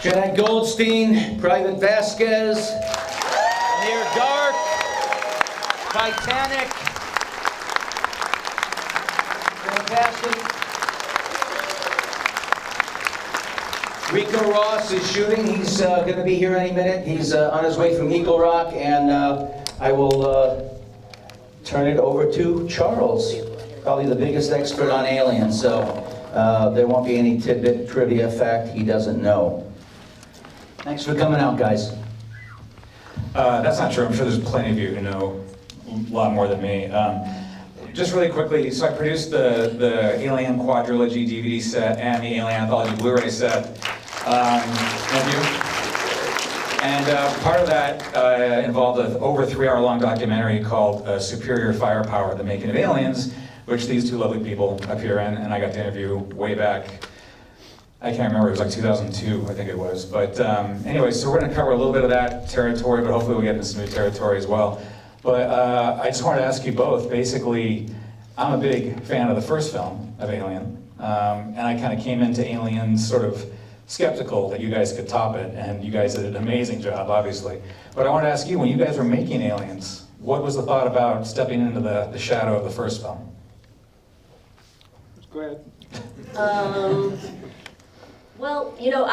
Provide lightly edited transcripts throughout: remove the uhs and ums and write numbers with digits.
Jennette Goldstein, Private Vasquez, Near Dark, Titanic, fantastic. Rico Ross is shooting. He's going to be here any minute. He's on his way from Eagle Rock, and I will turn it over to Charles, probably the biggest expert on aliens. So there won't be any tidbit trivia fact he doesn't know. Thanks for coming out, guys. That's not true. I'm sure there's plenty of you who know a lot more than me. Just really quickly, so I produced the Alien Quadrilogy DVD set and the Alien Anthology Blu-ray set. Thank you. And part of that involved an over 3-hour-long documentary called Superior Firepower, The Making of Aliens, which these two lovely people appear in, and I got to interview way back. I can't remember, it was like 2002, I think it was. But anyway, so we're going to cover a little bit of that territory, but hopefully we'll get into some new territory as well. But I just wanted to ask you both, basically, I'm a big fan of the first film of Alien, and I kind of came into Aliens sort of skeptical that you guys could top it, and you guys did an amazing job, obviously. But I want to ask you, when you guys were making Aliens, what was the thought about stepping into the shadow of the first film? Go ahead. Well, you know,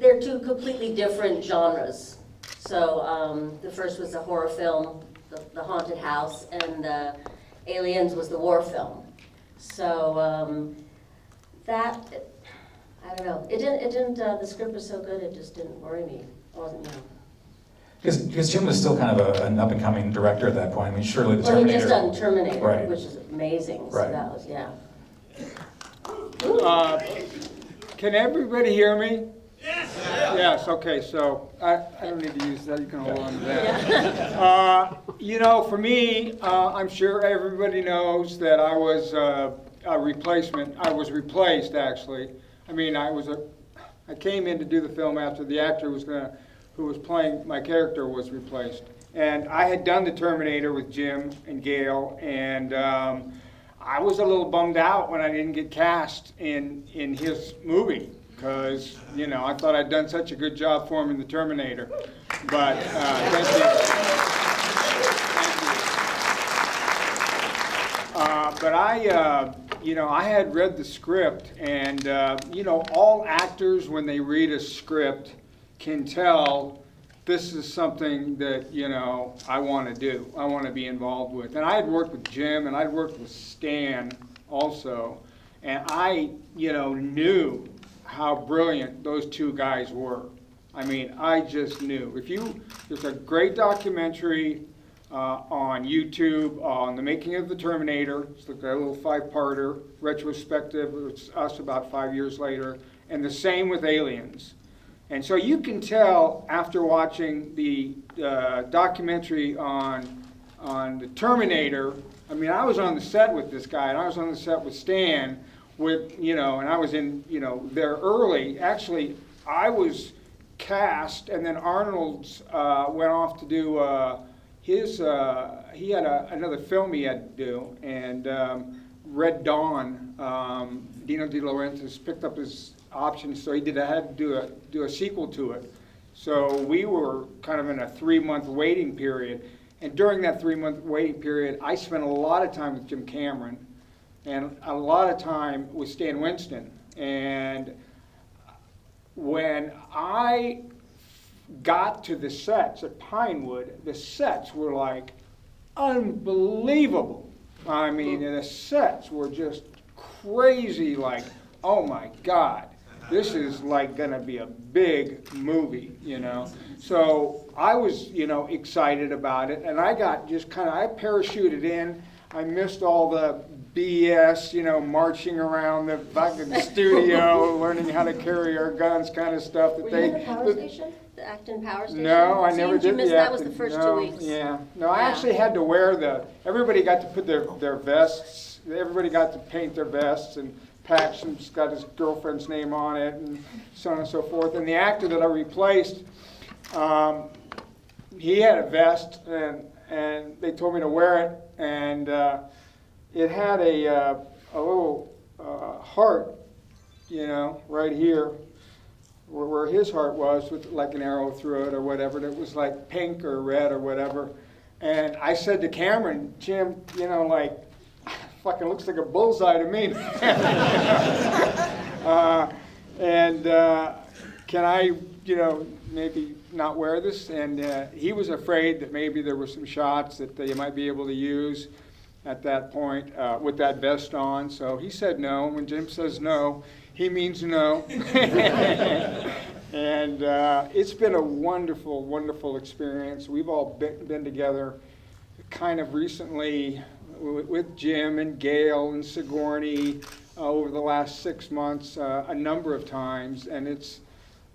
they're two completely different genres. So the first was a horror film, the haunted house, and Aliens was the war film. So that. I don't know. It didn't. The script was so good, it just didn't worry me. I wasn't, you know. Because Jim was still kind of an up-and-coming director at that point. I mean, surely the Well, Terminator. he just done Terminator, Right. which is amazing. So Right. that was, yeah. Can everybody hear me? Yes. Yes. Okay. So I don't need to use that. You can hold on to that. Yeah. You know, for me, I'm sure everybody knows that I was a replacement. I was replaced, actually. I mean, I came in to do the film after the actor who was playing my character was replaced. And I had done the Terminator with Jim and Gail, and I was a little bummed out when I didn't get cast in his movie, because, you know, I thought I'd done such a good job for him in the Terminator. But thank you. But you know, I had read the script, and you know, all actors, when they read a script, can tell this is something that, you know, I want to do, I want to be involved with. And I had worked with Jim, and I'd worked with Stan also, and I, you know, knew how brilliant those two guys were. I mean, I just knew. There's a great documentary on YouTube on the making of the Terminator. It's like a little 5-parter retrospective. It's us about 5 years later, and the same with Aliens. And so you can tell after watching the documentary on the Terminator. I mean, I was on the set with this guy, and I was on the set with Stan, with, you know, and I was in, you know, there early. Actually, I was cast, and then Arnold's went off to do he had another film he had to do, and Red Dawn, Dino De Laurentiis picked up his option, so he had to do a sequel to it. So we were kind of in a 3-month waiting period, and during that 3-month waiting period, I spent a lot of time with Jim Cameron, and a lot of time with Stan Winston. And when I got to the sets at Pinewood, the sets were like unbelievable. I mean, the sets were just crazy, like, oh my God, this is like gonna be a big movie, you know? So I was, you know, excited about it, and I got just kind of, I parachuted in. I missed all the BS, you know, marching around the fucking studio, learning how to carry our guns kind of stuff. Were you in the power station? The Acton Power Station? No, I never did you missed the that was the Acton. first No, 2 weeks. Yeah. No, I actually had to wear everybody got to put their vests, everybody got to paint their vests, and Paxton's got his girlfriend's name on it, and so on and so forth. And the actor that I replaced, he had a vest, and they told me to wear it, and it had a little heart, you know, right here, where his heart was, with like an arrow through it or whatever, and it was like pink or red or whatever. And I said to Cameron, Jim, you know, like, fucking looks like a bullseye to me. Can I, you know, maybe not wear this? And he was afraid that maybe there were some shots that they might be able to use at that point with that vest on. So he said no. When Jim says no, he means no. And it's been a wonderful, wonderful experience. We've all been together kind of recently with Jim and Gail and Sigourney over the last 6 months a number of times. And it's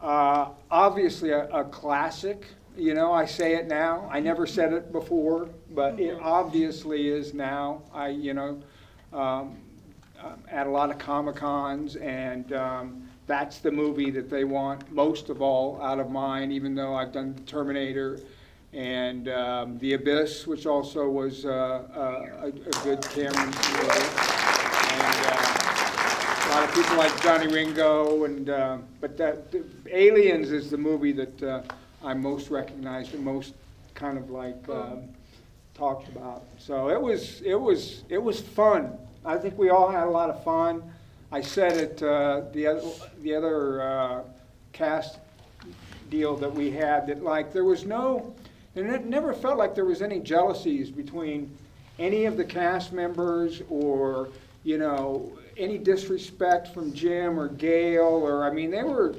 obviously a classic. You know, I say it now. I never said it before, but it obviously is now. At a lot of Comic-Cons, and that's the movie that they want most of all out of mine, even though I've done Terminator and The Abyss, which also was a good Cameron movie. And a lot of people like Johnny Ringo, and but Aliens is the movie that I'm most recognized and most kind of like talked about. So it was fun. I think we all had a lot of fun. I said it the other cast deal that we had, that like there never felt like there was any jealousies between any of the cast members, or you know, any disrespect from Jim or Gail, or I mean they were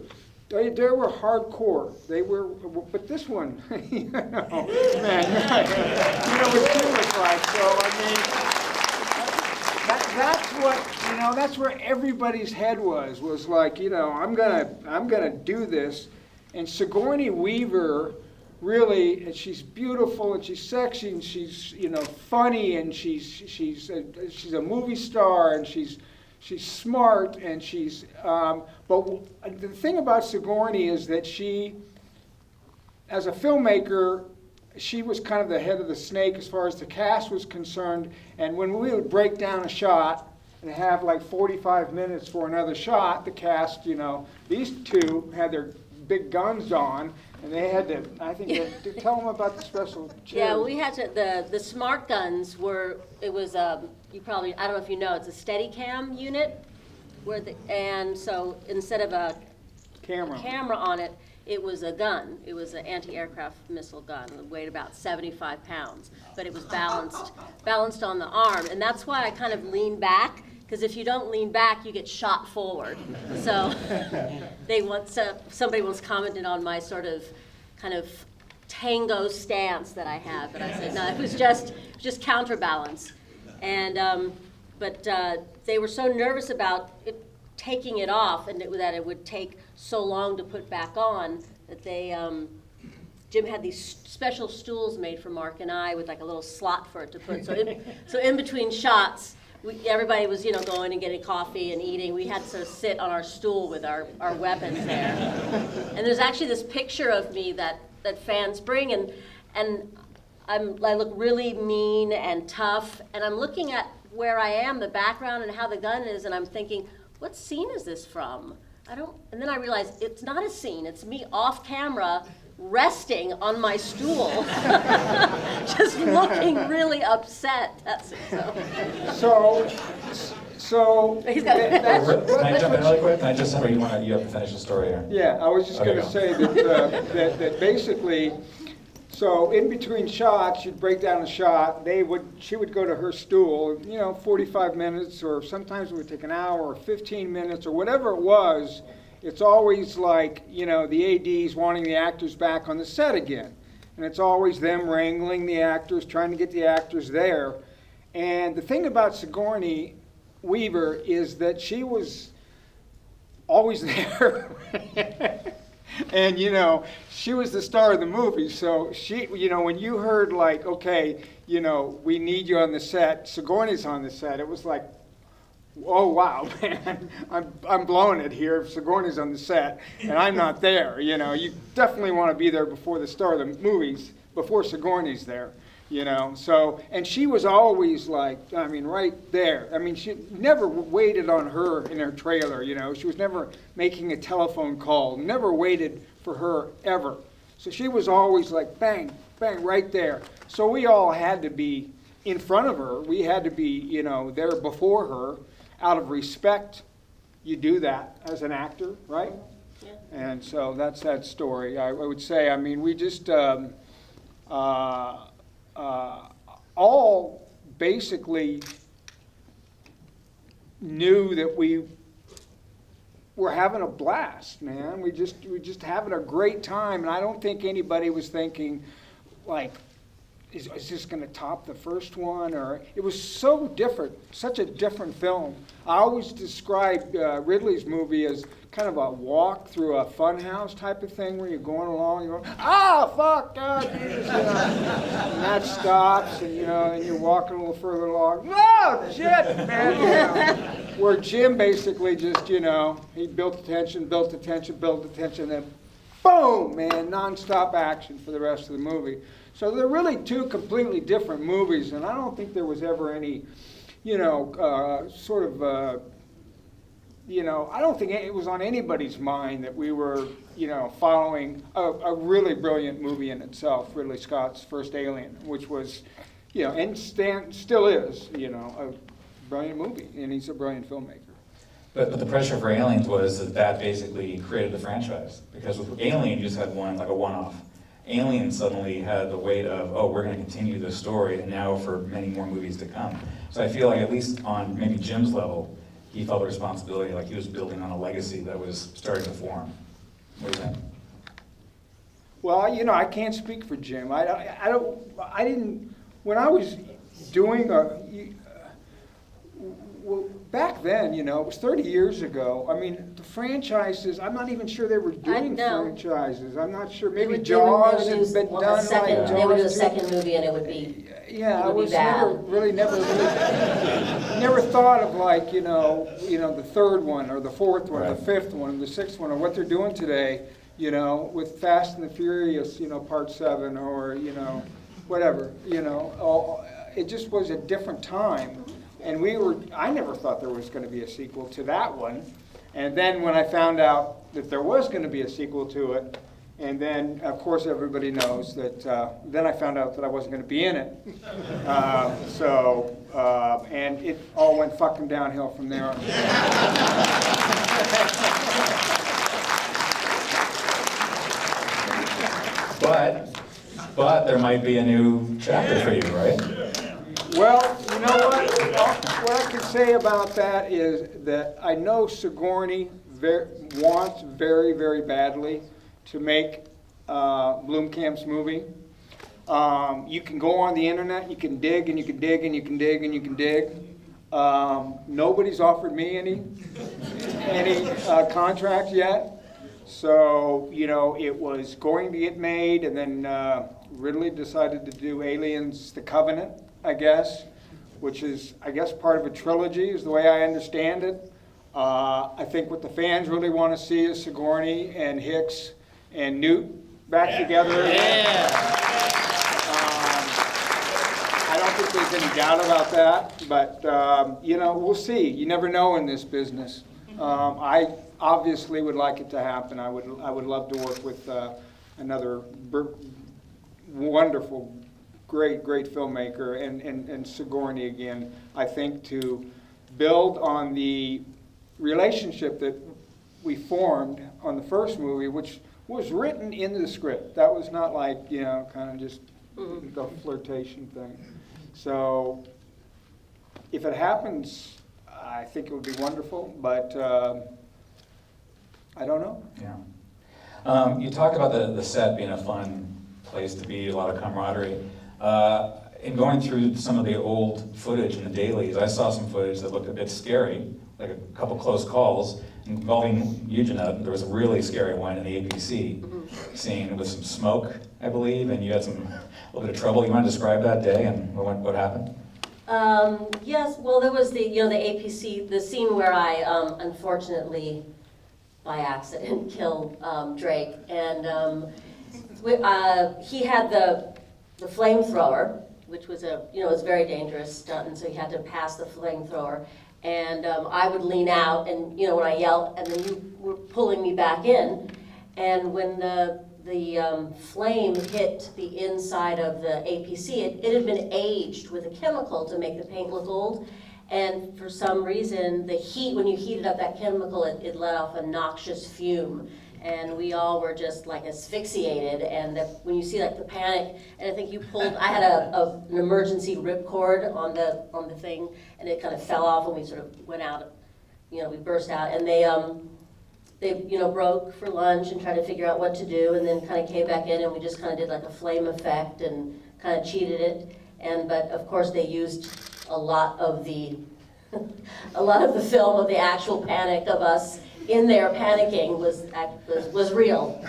hardcore. They were, but this one, you know, man, you know what Jim was like. So I mean. That's what, you know, that's where everybody's head was like, you know, I'm gonna do this. And Sigourney Weaver, really, and she's beautiful and she's sexy and she's, you know, funny, and she's a movie star, and she's smart, and she's but the thing about Sigourney is that she, as a filmmaker, she was kind of the head of the snake as far as the cast was concerned. And when we would break down a shot and have like 45 minutes for another shot, the cast, you know, these two had their big guns on, and they had to, I think, to tell them about the special chairs. Yeah, we had to, the smart guns were, it was, you probably, I don't know if you know, it's a Steadicam unit, and so instead of a camera on it, it was a gun. It was an anti-aircraft missile gun. It weighed about 75 pounds, but it was balanced on the arm. And that's why I kind of lean back, because if you don't lean back, you get shot forward. So somebody once commented on my sort of kind of tango stance that I have, but I said, no, it was just counterbalance. And, but they were so nervous about taking it off, and that it would take so long to put back on, that they, Jim had these special stools made for Mark and I with like a little slot for it to put. So in between shots, everybody was, you know, going and getting coffee and eating. We had to sit on our stool with our weapons there. And there's actually this picture of me that fans bring, and I look really mean and tough, and I'm looking at where I am, the background, and how the gun is, and I'm thinking, what scene is this from? And then I realized it's not a scene, it's me off camera resting on my stool, just looking really upset. That's it. So Can I jump in really quick? Can I just, or you have to finish the story here? Yeah, I was just going to say that basically, so in between shots, you'd break down a shot. She would go to her stool, you know, 45 minutes, or sometimes it would take an hour or 15 minutes or whatever it was. It's always like, you know, the ADs wanting the actors back on the set again. And it's always them wrangling the actors, trying to get the actors there. And the thing about Sigourney Weaver is that she was always there. And, you know, she was the star of the movie. So she, you know, when you heard like, okay, you know, we need you on the set, Sigourney's on the set, it was like, oh wow, man, I'm blowing it here if Sigourney's on the set and I'm not there. You know, you definitely want to be there before the star of the movies, before Sigourney's there. you know. So, and she was always like, I mean, right there. I mean, she never waited on her in her trailer, you know. She was never making a telephone call, never waited for her ever. So she was always like, bang, bang, right there. So we all had to be in front of her. We had to be, you know, there before her. Out of respect, you do that as an actor, right? Yeah. And so that's that story. I would say, I mean, we just all basically knew that we were having a blast, man. We just having a great time, and I don't think anybody was thinking, like, is this going to top the first one? Or it was so different, such a different film. I always described Ridley's movie as kind of a walk through a funhouse type of thing, where you're going along, you're going, fuck, God, Jesus, you know, and that stops, and you know, and you're walking a little further along. No, shit, man. You know. Where Jim basically just, you know, he built the tension, and then boom, man, nonstop action for the rest of the movie. So they're really two completely different movies, and I don't think there was ever any, you know, you know, I don't think it was on anybody's mind that we were, you know, following a really brilliant movie in itself, Ridley Scott's first Alien, which was, you know, and still is, you know, a brilliant movie, and he's a brilliant filmmaker. But the pressure for Aliens was that basically created the franchise. Because with Alien, you just had one, like a one-off. Alien suddenly had the weight of, oh, we're going to continue this story, and now for many more movies to come. So I feel like, at least on maybe Jim's level, he felt the responsibility, like he was building on a legacy that was starting to form. What do you think? Well, you know, I can't speak for Jim. I didn't, when I was doing well, back then, you know, it was 30 years ago. I mean, the franchises, I'm not even sure they were doing franchises. I'm not sure. Maybe Jaws had been done like Jaws. They would do a second movie and it would be I was never thought of, like, you know, the third one or the fourth one or the fifth one or the sixth one or what they're doing today, you know, with Fast and the Furious, you know, Part 7 or, you know, whatever, you know. It just was a different time. And I never thought there was going to be a sequel to that one. And then when I found out that there was going to be a sequel to it, and then, of course, everybody knows that, then I found out that I wasn't going to be in it. And it all went fucking downhill from there on. But there might be a new chapter for you, right? Well, you know what? What I can say about that is that I know Sigourney wants very, very badly to make Blomkamp's movie. You can go on the internet, you can dig and you can dig and you can dig and you can dig. Nobody's offered me any contract yet. So, you know, it was going to get made, and then Ridley decided to do Aliens: The Covenant, I guess, which is, I guess, part of a trilogy, is the way I understand it. I think what the fans really want to see is Sigourney and Hicks and Newt back together. I don't think there's any doubt about that, but, you know, we'll see. You never know in this business. I obviously would like it to happen. I would love to work with another wonderful, great filmmaker, and Sigourney again. I think to build on the relationship that we formed on the first movie, which was written in the script. That was not like, you know, kind of just the flirtation thing. So if it happens, I think it would be wonderful, but I don't know. Yeah. You talked about the set being a fun place to be, a lot of camaraderie. In going through some of the old footage in the dailies, I saw some footage that looked a bit scary, like a couple close calls involving you, Jennette. There was a really scary one in the APC scene with some smoke, I believe, and you had a little bit of trouble. You want to describe that day and what happened? Yes, well, there was the APC, the scene where I unfortunately, by accident, killed Drake, and he had the flamethrower, which was it was a very dangerous stunt, and so you had to pass the flamethrower. And I would lean out, and when I yelled, and then you were pulling me back in. And when the flame hit the inside of the APC, it had been aged with a chemical to make the paint look old. And for some reason, the heat, when you heated up that chemical, it let off a noxious fume. And we all were just like asphyxiated. And when you see like the panic, and I think you pulled, I had an emergency ripcord on the thing, and it kind of fell off, and we sort of went out, we burst out, and they broke for lunch and tried to figure out what to do, and then kind of came back in, and we just kind of did like a flame effect and kind of cheated it. But of course they used a lot of the film of the actual panic of us in there panicking was real.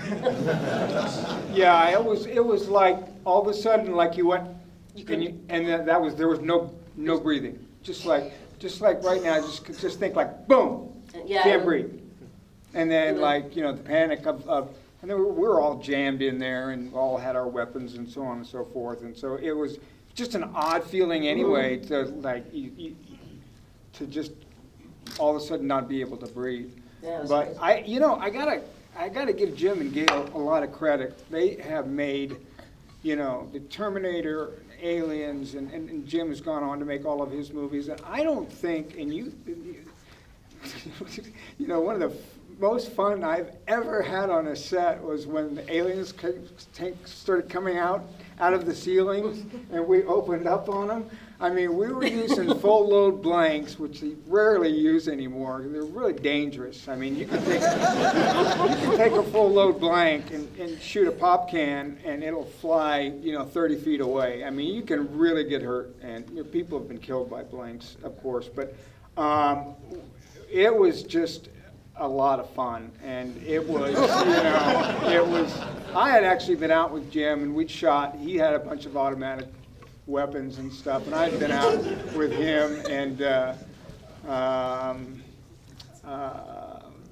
Yeah, it was like all of a sudden, like you went, there was no breathing. Just like right now, just think like boom, Yeah, can't breathe. And then the panic of and we were all jammed in there and all had our weapons and so on and so forth. And so it was just an odd feeling anyway to to just all of a sudden not be able to breathe. Yeah, But crazy. I gotta give Jim and Gail a lot of credit. They have made, the Terminator, Aliens, and Jim has gone on to make all of his movies. And I don't think, one of the most fun I've ever had on a set was when the aliens started coming out of the ceiling and we opened up on them. I mean, we were using full load blanks, which they rarely use anymore. They're really dangerous. I mean, you can take a full load blank and shoot a pop can and it'll fly, 30 feet away. I mean, you can really get hurt, and people have been killed by blanks, of course. But it was just a lot of fun, and it was, I had actually been out with Jim and we'd shot. He had a bunch of automatic weapons and stuff, and I'd been out with him and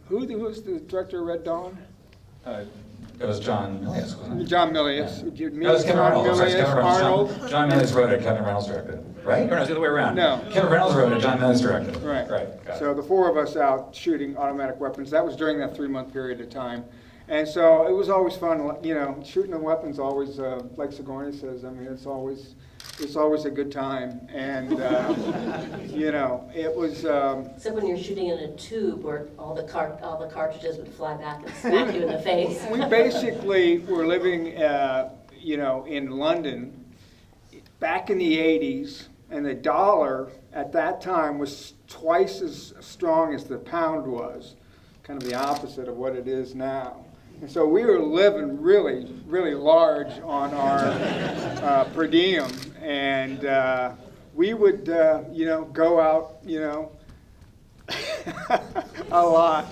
who was the director of Red Dawn? It was John Milius, wasn't it? John Milius. Yeah. Did you meet No, it was Kevin John Reynolds. Sorry, Milius, Kevin Reynolds. Arnold? John Milius wrote it, Kevin Reynolds directed it. Right? Or no, it's the other way around. No. Kevin Reynolds wrote it, John Milius directed it. Right. Got So it. the four of us out shooting automatic weapons. That was during that 3-month period of time. And so it was always fun, shooting the weapons always, like Sigourney says, I mean, it's always a good time. And, it was... Except when you're shooting in a tube where all the cartridges would fly back and smack you in the face. We basically were living, in London back in the 80s, and the dollar at that time was twice as strong as the pound was, kind of the opposite of what it is now. And so we were living really, really large on our per diem, and we would, go out, a lot.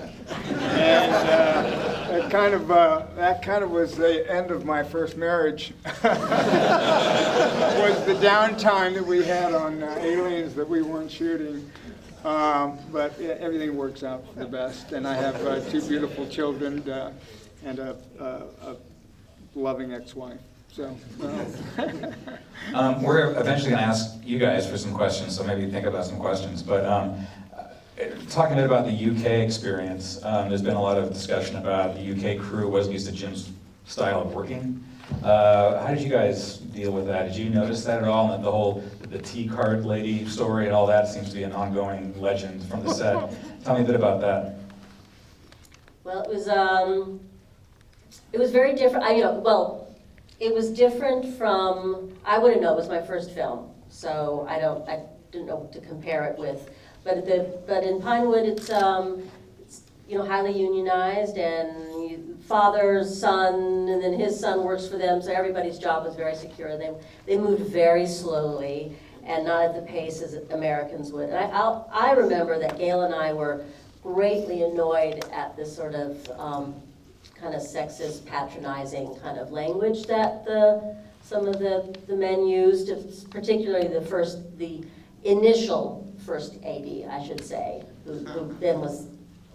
And that kind of was the end of my first marriage. Was the downtime that we had on Aliens that we weren't shooting. But everything works out for the best, and I have 2 beautiful children and a loving ex-wife. So, We're eventually going to ask you guys for some questions, so maybe think about some questions. But talking a bit about the UK experience, there's been a lot of discussion about the UK crew wasn't used to Jim's style of working. How did you guys deal with that? Did you notice that at all? And the tea card lady story and all that seems to be an ongoing legend from the set. Tell me a bit about that. Well, it was very different. It was different from, I wouldn't know, it was my first film, so I didn't know what to compare it with. But in Pinewood, it's highly unionized, and father, son, and then his son works for them, so everybody's job was very secure. They moved very slowly and not at the pace as Americans would. And I remember that Gail and I were greatly annoyed at this sort of kind of sexist, patronizing kind of language that some of the men used, particularly the initial first AD, I should say, who then was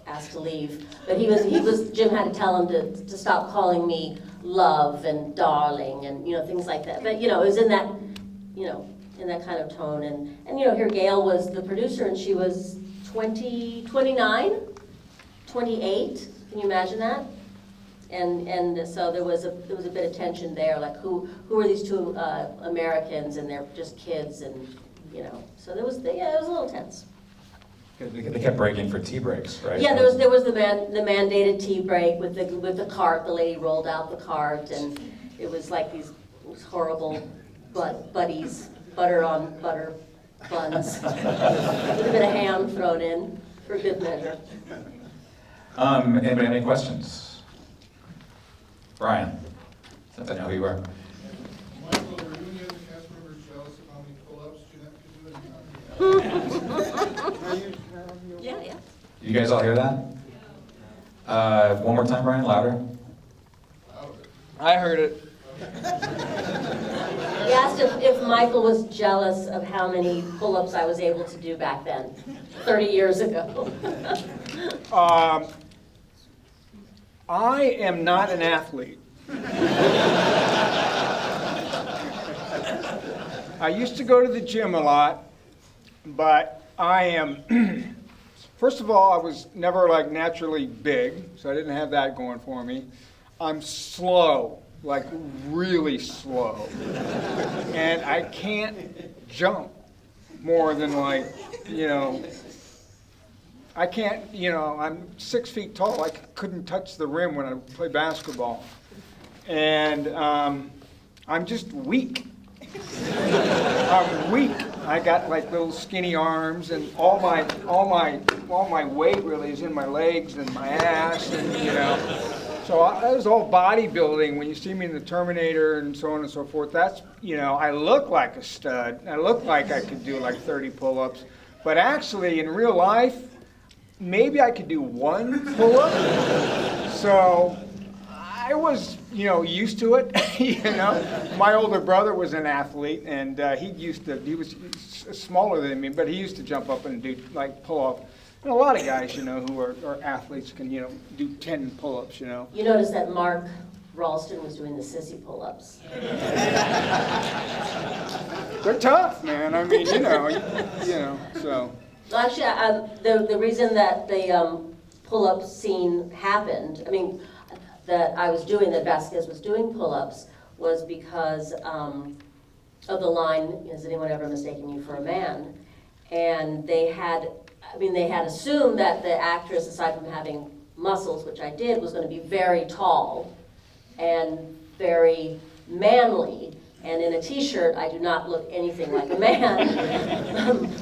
asked to leave. But Jim had to tell him to stop calling me love and darling and things like that. But it was in that in that kind of tone. And here Gail was the producer, and she was 29, 28. Can you imagine that? And so there was a bit of tension there, like who are these two Americans, and they're just kids, and so it was a little tense. They kept breaking for tea breaks, right? Yeah, there was the mandated tea break with the cart. The lady rolled out the cart, and it was like these horrible buddies, butter on butter buns, with a bit of ham thrown in for good measure. Anybody have any questions? Brian, since I know who you are. Michael, were you and the other cast members jealous of how many pull-ups Jennette could do? Yeah. You guys all hear that? One more time, Brian, louder. I heard it. He asked if Michael was jealous of how many pull-ups I was able to do back then, 30 years ago. I am not an athlete. I used to go to the gym a lot, but I am, first of all, I was never like naturally big, so I didn't have that going for me. I'm slow, like really slow. And I can't jump more than like, I can't, I'm 6 feet tall. I couldn't touch the rim when I play basketball. And I'm just weak. I'm weak. I got like little skinny arms, and all my weight really is in my legs and my ass, and So that was all bodybuilding. When you see me in the Terminator and so on and so forth, that's, I look like a stud. I look like I could do like 30 pull-ups. But actually, in real life, maybe I could do one pull-up. So I was, used to it. My older brother was an athlete, and he was smaller than me, but he used to jump up and do like pull-off. And a lot of guys, who are athletes can, do 10 pull-ups, You notice that Mark Ralston was doing the sissy pull-ups. They're tough, man. I mean, so. Well, actually, the reason that the pull-up scene happened, that Vasquez was doing pull-ups, was because of the line, "Is anyone ever mistaken you for a man?" And they had assumed that the actress, aside from having muscles, which I did, was going to be very tall and very manly. And in a t-shirt, I do not look anything like a man.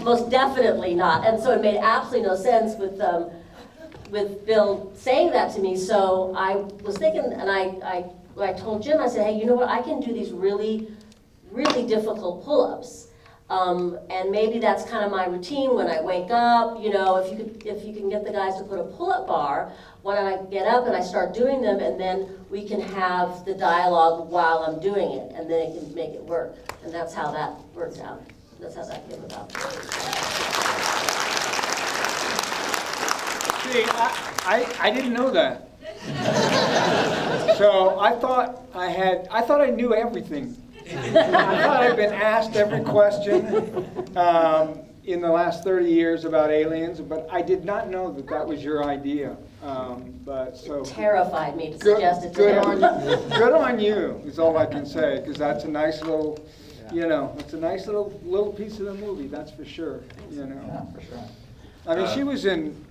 Most definitely not. And so it made absolutely no sense with Bill saying that to me. So I was thinking, and I told Jim, I said, hey, you know what? I can do these really, really difficult pull-ups. And maybe that's kind of my routine when I wake up. If you can get the guys to put a pull-up bar, why don't I get up and I start doing them, and then we can have the dialogue while I'm doing it, and then it can make it work. And that's how that worked out. That's how that came about. See, I didn't know that. So I thought I knew everything. I thought I'd been asked every question in the last 30 years about aliens, but I did not know that was your idea. It terrified me to suggest it to him. Good on you, is all I can say, because that's a nice little, it's a nice little piece of the movie, that's for sure. Yeah, for sure. She was in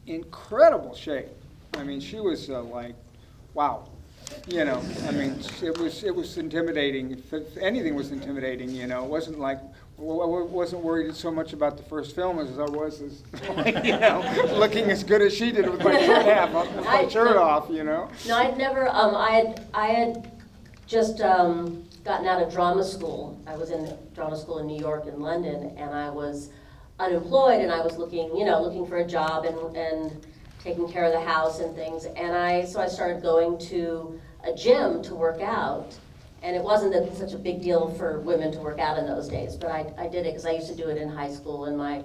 incredible shape. She was like, wow. It was intimidating. If anything was intimidating, it wasn't like, I wasn't worried so much about the first film as I was, looking as good as she did with my shirt off, No, I'd never, I had just gotten out of drama school. I was in drama school in New York and London, and I was unemployed, and I was looking for a job and taking care of the house and things. And so I started going to a gym to work out. And it wasn't such a big deal for women to work out in those days, but I did it because I used to do it in high school, and my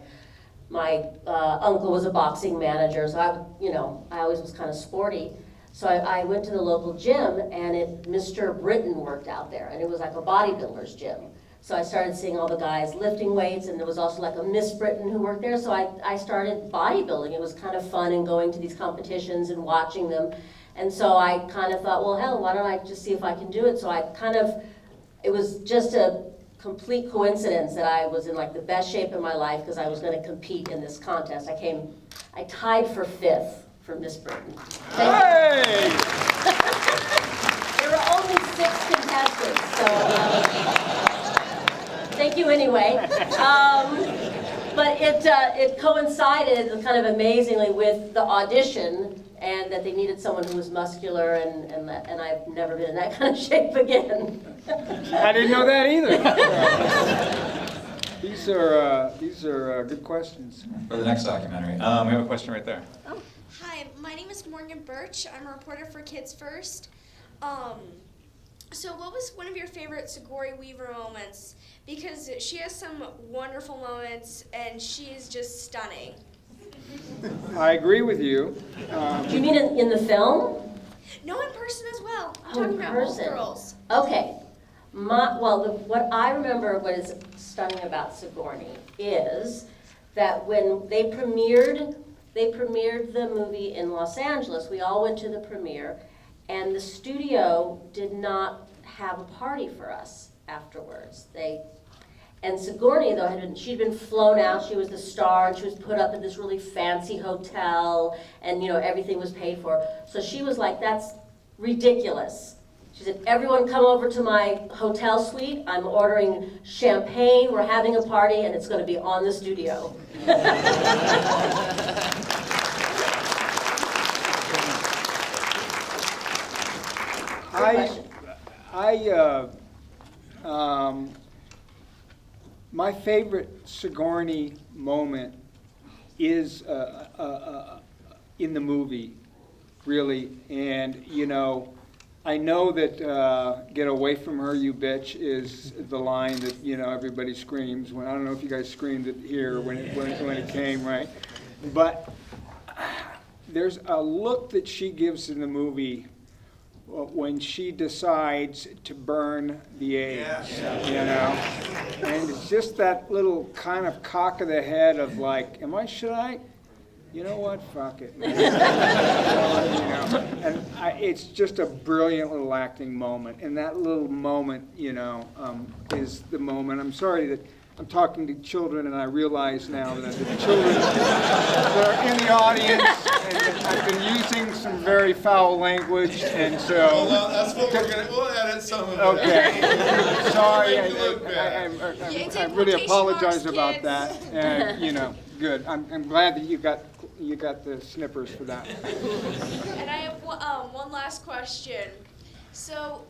uncle was a boxing manager, so I always was kind of sporty. So I went to the local gym, and Mr. Britton worked out there, and it was like a bodybuilder's gym. So I started seeing all the guys lifting weights, and there was also like a Miss Britain who worked there. So I started bodybuilding. It was kind of fun and going to these competitions and watching them. And so I kind of thought, well, hell, why don't I just see if I can do it? So it was just a complete coincidence that I was in like the best shape of my life because I was going to compete in this contest. I tied for 5th for Miss Britain. Hey! There were only 6 contestants, so thank you anyway. But it coincided kind of amazingly with the audition, and that they needed someone who was muscular, and I've never been in that kind of shape again. I didn't know that either. These are good questions. For the next documentary. We have a question right there. Oh. Hi, my name is Morgan Birch. I'm a reporter for Kids First. So what was one of your favorite Sigourney Weaver moments? Because she has some wonderful moments, and she is just stunning. I agree with you. Do you mean in the film? No, in person as well. I'm Oh, talking in about person. both girls. Okay. What I remember, what is stunning about Sigourney is that when they premiered the movie in Los Angeles. We all went to the premiere, and the studio did not have a party for us afterwards. And Sigourney, though, she'd been flown out. She was the star, and she was put up in this really fancy hotel, and everything was paid for. So she was like, "That's ridiculous." She said, "Everyone come over to my hotel suite. I'm ordering champagne. We're having a party, and it's going to be on the studio." My favorite Sigourney moment is in the movie, really. And, I know that "Get away from her, you bitch" is the line that, everybody screams. I don't know if you guys screamed it here when it came, right? But there's a look that she gives in the movie when she decides to burn the eggs, and it's just that little kind of cock of the head of like, should I? You know what? Fuck it. And it's just a brilliant little acting moment, and that little moment, is the moment. I'm sorry that I'm talking to children, and I realize now that the children that are in the audience, and I've been using some very foul language, and so. Well, that's what we'll edit some of it. Okay. Sorry, Make you look bad. I really apologize about that. And good. I'm glad that you got the snippers for that. And I have one last question. So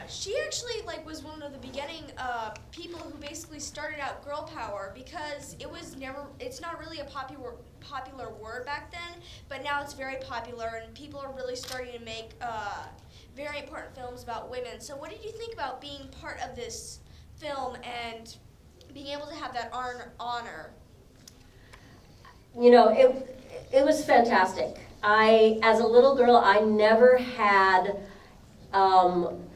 she actually was one of the beginning people who basically started out girl power, because it's not really a popular word back then, but now it's very popular, and people are really starting to make very important films about women. So what did you think about being part of this film and being able to have that honor? It was fantastic. As a little girl, I never had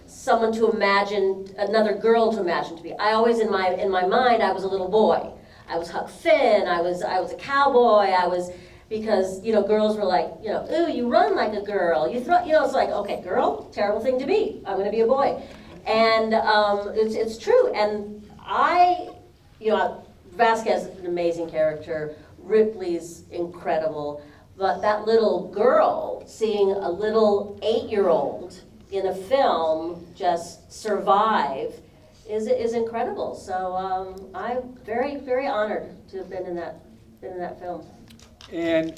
someone to imagine, another girl to imagine to be. I always, in my mind, I was a little boy. I was Huck Finn. I was a cowboy. Because girls were like, ooh, you run like a girl. You throw, it's like, okay, girl, terrible thing to be. I'm going to be a boy, and it's true. And Vasquez is an amazing character. Ripley's incredible, but that little girl, seeing a little 8-year-old in a film just survive is incredible. So I'm very, very honored to have been in that film. And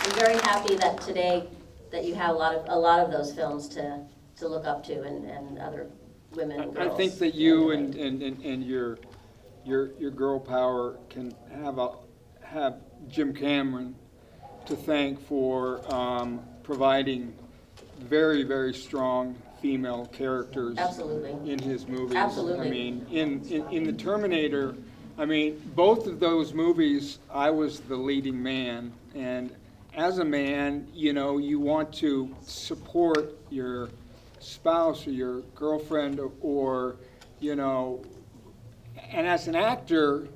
I'm very happy that today that you have a lot of those films to look up to, and other women and girls. I think that you and your girl power can have Jim Cameron to thank for providing very, very strong female characters. Absolutely. In his movies. Absolutely. I mean, in the Terminator, both of those movies, I was the leading man, and as a man, you want to support your spouse or your girlfriend or, you know, and as an actor,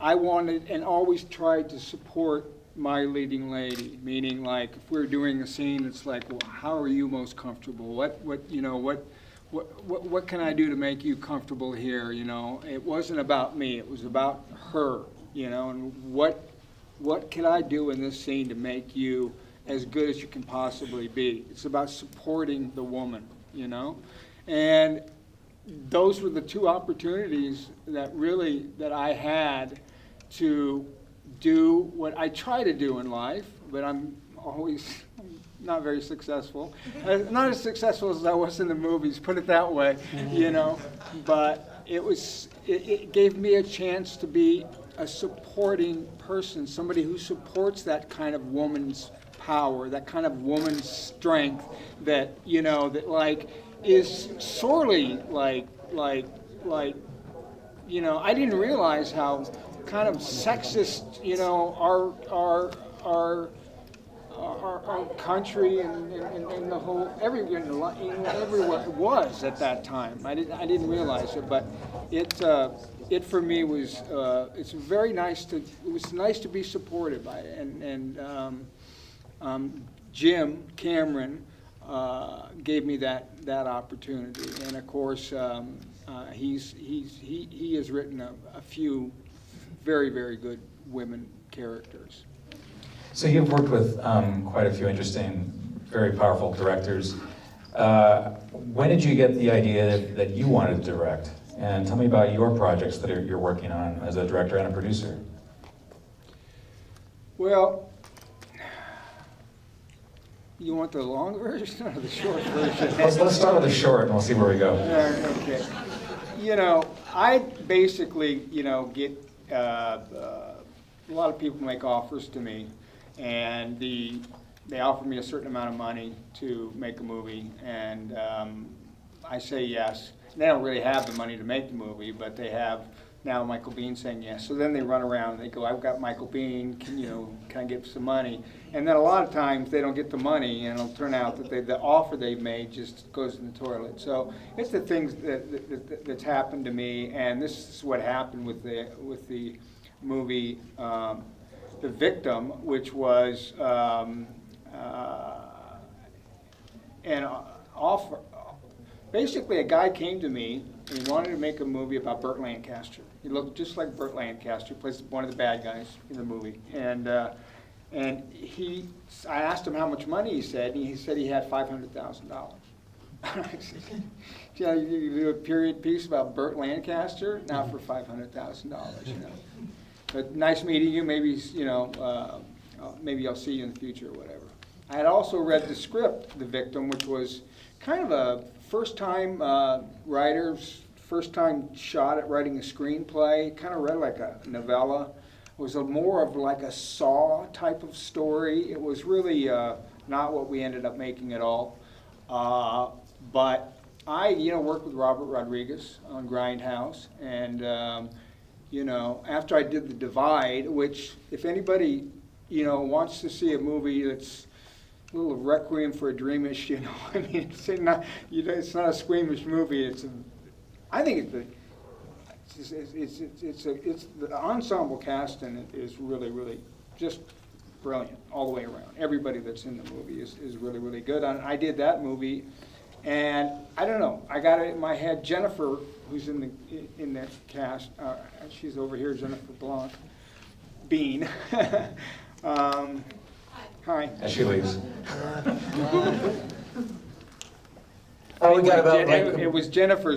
I wanted and always tried to support my leading lady, meaning like if we're doing a scene, it's like, well, how are you most comfortable? What can I do to make you comfortable here? You know, it wasn't about me, it was about her, you know, and what can I do in this scene to make you as good as you can possibly be? It's about supporting the woman, you know? And those were the two opportunities that I had to do what I try to do in life, but I'm always not very successful. Not as successful as I was in the movies, put it that way, you know? But it gave me a chance to be a supporting person, somebody who supports that kind of woman's power, that kind of woman's strength that, you know, that like is sorely like, you know, I didn't realize how kind of sexist, you know, our country and the whole everywhere it was at that time. I didn't realize it, but it for me was it's very nice to be supported by it. And Jim Cameron gave me that opportunity, and of course he has written a few very, very good women characters. So you've worked with quite a few interesting, very powerful directors. When did you get the idea that you wanted to direct? And tell me about your projects that you're working on as a director and a producer. Well, you want the long version or the short version? Let's start with the short and we'll see where we go. Okay. You know, I basically, you know, get a lot of people make offers to me, and they offer me a certain amount of money to make a movie, and I say yes. They don't really have the money to make the movie, but they have now Michael Biehn saying yes. So then they run around and they go, I've got Michael Biehn, can I get some money? And then a lot of times they don't get the money, and it'll turn out that the offer they've made just goes in the toilet. So it's the things that's happened to me, and this is what happened with the movie The Victim, which was an offer. Basically, a guy came to me and he wanted to make a movie about Burt Lancaster. He looked just like Burt Lancaster, plays one of the bad guys in the movie. And I asked him how much money he said, and he said he had $500,000. I said, yeah, you do a period piece about Burt Lancaster, not for $500,000, you know. But nice meeting you. Maybe maybe I'll see you in the future or whatever. I had also read the script, The Victim, which was kind of a first-time writer's first-time shot at writing a screenplay. Kind of read like a novella. It was more of like a Saw type of story. It was really not what we ended up making at all. But I, worked with Robert Rodriguez on Grindhouse, and after I did The Divide, which if anybody, wants to see a movie that's a little Requiem for a Dreamish, I mean, it's not a squeamish movie. I think it's the ensemble cast in it is really, really just brilliant all the way around. Everybody that's in the movie is really, really good. I did that movie, and I don't know, I got it in my head. Jennifer, who's in the cast, she's over here, Jennifer Biehn. Hi. As she leaves. It was Jennifer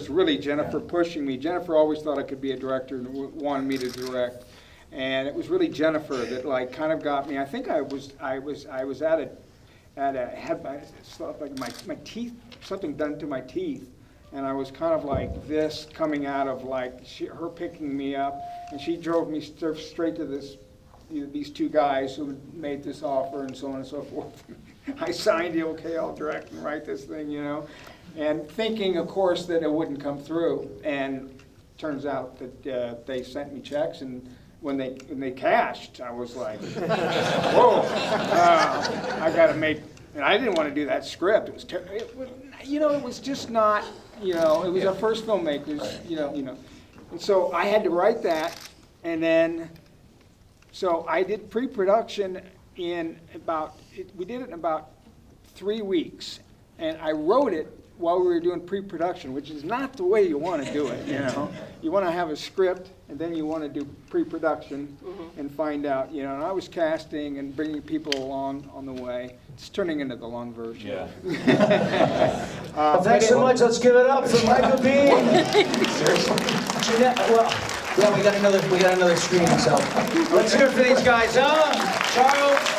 pushing me. Jennifer always thought I could be a director and wanted me to direct, and it was really Jennifer that kind of got me. I think I was had my teeth, something done to my teeth, and I was kind of like this coming out of her picking me up, and she drove me straight to these two guys who made this offer and so on and so forth. I signed it, okay, I'll direct and write this thing, and thinking, of course, that it wouldn't come through. And turns out that they sent me checks, and when they cashed, I was like, whoa, I got to make And I didn't want to do that script. It was it was just not, it was our first filmmakers, And so I had to write that, and then, so I did pre-production we did it in about 3 weeks. And I wrote it while we were doing pre-production, which is not the way you want to do it, You want to have a script, and then you want to do pre-production and find out, And I was casting and bringing people along on the way. It's turning into the long version. Yeah. Well, thanks so much. Let's give it up for Michael Biehn. Seriously? Jennette, well, yeah, we got another screening, so let's hear it for these guys, huh? Charles.